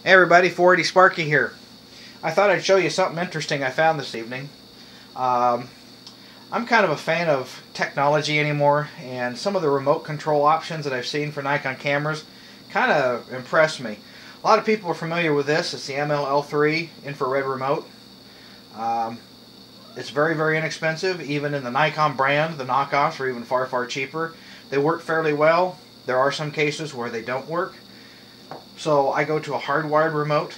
Hey everybody, 480 Sparky here. I thought I'd show you something interesting I found this evening. I'm kind of a fan of technology anymore, and some of the remote control options that I've seen for Nikon cameras kind of impress me. A lot of people are familiar with this. It's the MLL3 infrared remote. It's very, very inexpensive. Even in the Nikon brand, the knockoffs are even far, far cheaper. They work fairly well. There are some cases where they don't work. So I go to a hardwired remote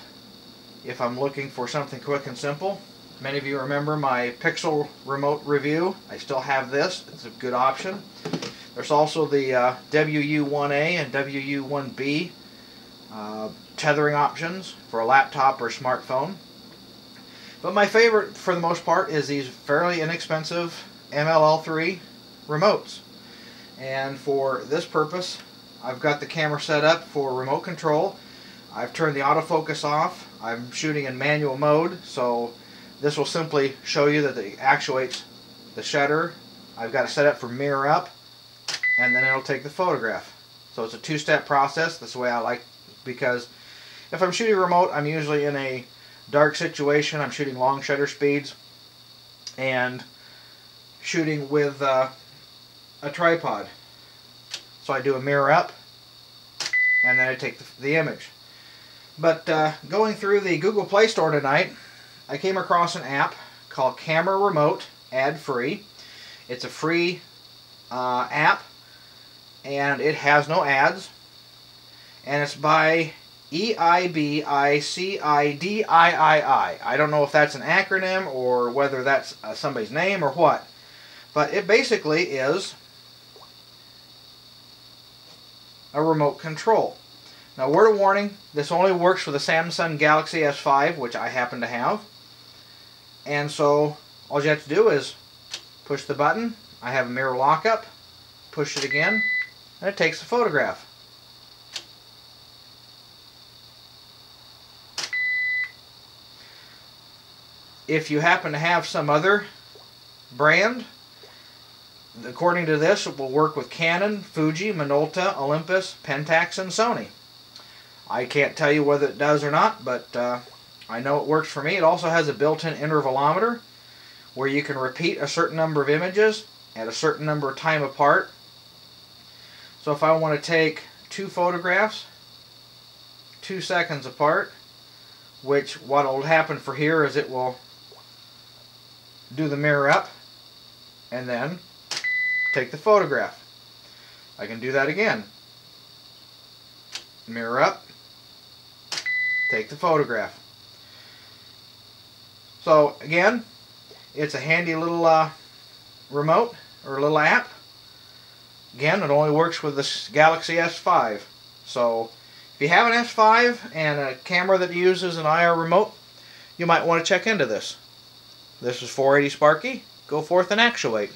if I'm looking for something quick and simple. Many of you remember my Pixel remote review. I still have this. It's a good option. There's also the WU1A and WU1B tethering options for a laptop or a smartphone. But my favorite for the most part is these fairly inexpensive MLL3 remotes. And for this purpose, I've got the camera set up for remote control. I've turned the autofocus off. I'm shooting in manual mode, so this will simply show you that it actuates the shutter. I've got it set up for mirror up, and then it'll take the photograph. So it's a two-step process. That's the way I like, because if I'm shooting remote, I'm usually in a dark situation. I'm shooting long shutter speeds and shooting with a tripod. So I do a mirror up, and then I take the image. But going through the Google Play Store tonight, I came across an app called Camera Remote, ad-free. It's a free app, and it has no ads. And it's by EIBICIDIII. I don't know if that's an acronym or whether that's somebody's name or what. But it basically is a remote control. Now, word of warning, this only works for the Samsung Galaxy S5, which I happen to have. And so all you have to do is push the button. I have a mirror lockup. Push it again, and it takes the photograph. If you happen to have some other brand, according to this, it will work with Canon, Fuji, Minolta, Olympus, Pentax, and Sony. I can't tell you whether it does or not, but I know it works for me. It also has a built-in intervalometer where you can repeat a certain number of images at a certain number of time apart. So if I want to take two photographs 2 seconds apart, which what will happen for here is it will do the mirror up and then take the photograph. I can do that again. Mirror up, take the photograph. So again, it's a handy little remote or little app. Again, it only works with the Galaxy S5. So if you have an S5 and a camera that uses an IR remote, you might want to check into this. This is 480 Sparky. Go forth and actuate.